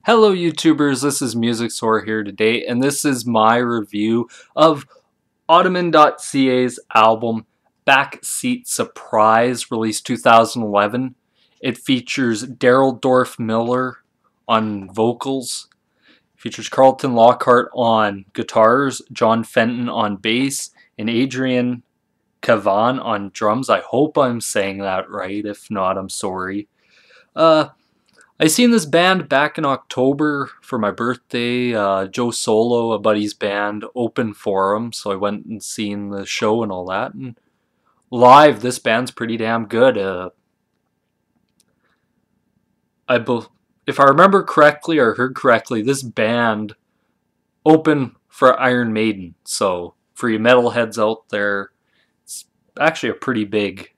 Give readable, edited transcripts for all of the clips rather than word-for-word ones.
Hello YouTubers, this is Music Soar here today, and this is my review of Automan.Ca's album Backseat Suprise, released 2011. It features Daryl Dorf Miller on vocals, features Carlton Lockhart on guitars, John Fenton on bass, and Adrian Cavan on drums. I hope I'm saying that right, if not, I'm sorry. I seen this band back in October for my birthday. Joe Solo, a buddy's band, opened for him, so I went and seen the show and all that. And live, this band's pretty damn good. If I remember correctly or heard correctly, this band opened for Iron Maiden. So for you metalheads out there, it's actually a pretty big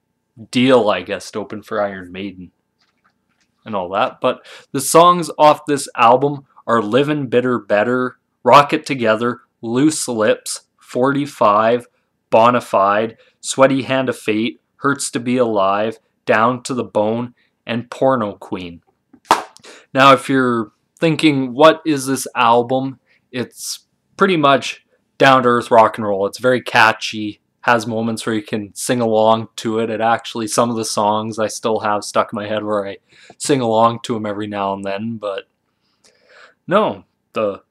deal, I guess, to open for Iron Maiden and all that. But the songs off this album are Livin' Bitter Better, Rocket Together, Loose Lips, 45, Bonafide, Sweaty Hand of Fate, Hurts to Be Alive, Down to the Bone, and Porno Queen. Now if you're thinking, what is this album? It's pretty much down-to-earth rock and roll. It's very catchy, has moments where you can sing along to it. It actually, some of the songs I still have stuck in my head where I sing along to them every now and then, but no, the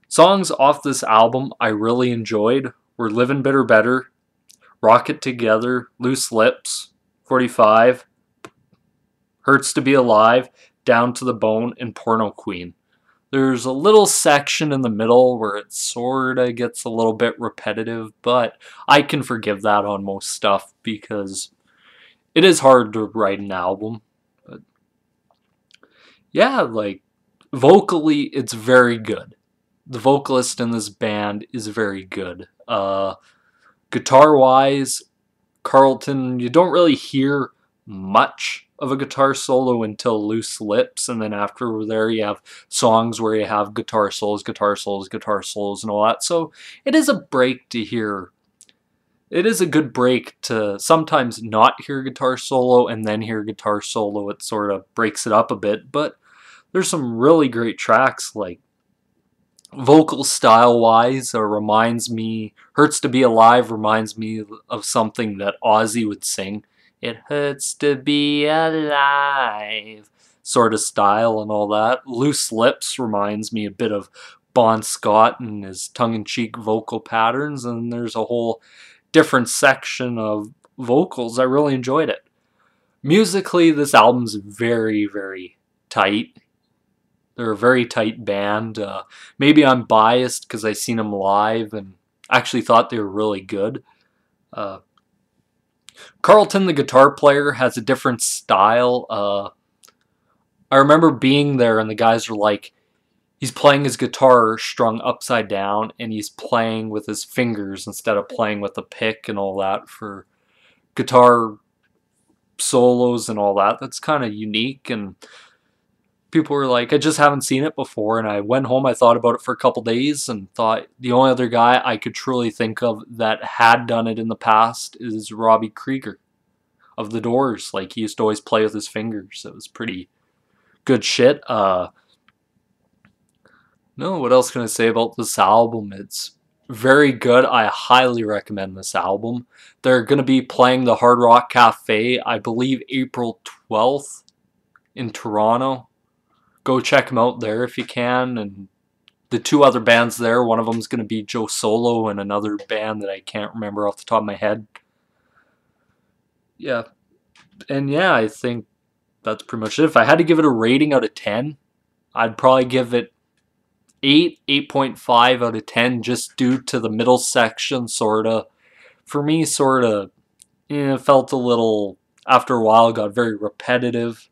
songs off this album I really enjoyed were Livin' Bitter Better, Rocket Together, Loose Lips, 45, Hurts to Be Alive, Down to the Bone, and Porno Queen. There's a little section in the middle where it sorta gets a little bit repetitive, but I can forgive that on most stuff because it is hard to write an album. But yeah, like, vocally, it's very good. The vocalist in this band is very good. Guitar-wise, Carlton, you don't really hear much of a guitar solo until Loose Lips, and then after there you have songs where you have guitar solos, and all that. So it is a break to hear. It is a good break to sometimes not hear guitar solo and then hear guitar solo. It sort of breaks it up a bit, but there's some really great tracks, like vocal style wise, reminds me, Hurts to Be Alive reminds me of something that Ozzy would sing. It hurts to be alive sort of style and all that. Loose Lips reminds me a bit of Bon Scott and his tongue-in-cheek vocal patterns, and there's a whole different section of vocals. I really enjoyed it. Musically, this album's very, very tight. They're a very tight band. Maybe I'm biased because I seen them live and actually thought they were really good. Carlton, the guitar player, has a different style. I remember being there and the guys were like, he's playing his guitar strung upside down and he's playing with his fingers instead of playing with a pick and all that for guitar solos and all that. That's kind of unique, and people were like, I just haven't seen it before. And I went home, I thought about it for a couple days and thought the only other guy I could truly think of that had done it in the past is Robbie Krieger of The Doors. Like, he used to always play with his fingers. It was pretty good shit. No, what else can I say about this album? It's very good. I highly recommend this album. They're going to be playing the Hard Rock Cafe, I believe April 12th in Toronto. Go check them out there if you can. And the two other bands there, one of them is going to be Joe Solo and another band that I can't remember off the top of my head. Yeah. And yeah, I think that's pretty much it. If I had to give it a rating out of 10, I'd probably give it 8.5 out of 10, just due to the middle section, sorta. For me, sorta, felt a little, after a while, got very repetitive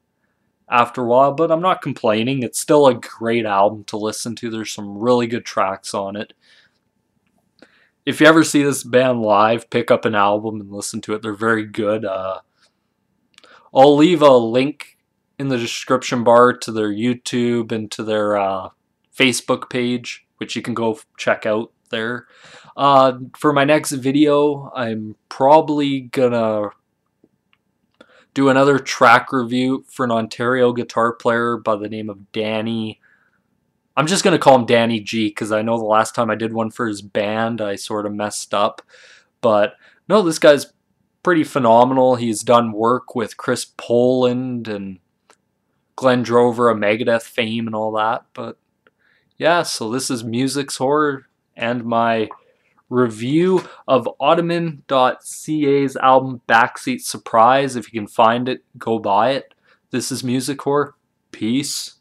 after a while, but I'm not complaining. It's still a great album to listen to. There's some really good tracks on it. If you ever see this band live, pick up an album and listen to it. They're very good. I'll leave a link in the description bar to their YouTube and to their Facebook page, which you can go check out there. For my next video, I'm probably gonna do another track review for an Ontario guitar player by the name of Danny I'm just going to call him Danny G because I know the last time I did one for his band, I sort of messed up. But no, this guy's pretty phenomenal. He's done work with Chris Poland and Glenn Drover of Megadeth fame and all that. But yeah, so this is Music's Horror and my review of Automan.Ca's album Backseat Suprise. If you can find it, go buy it. This is Music Horror. Peace.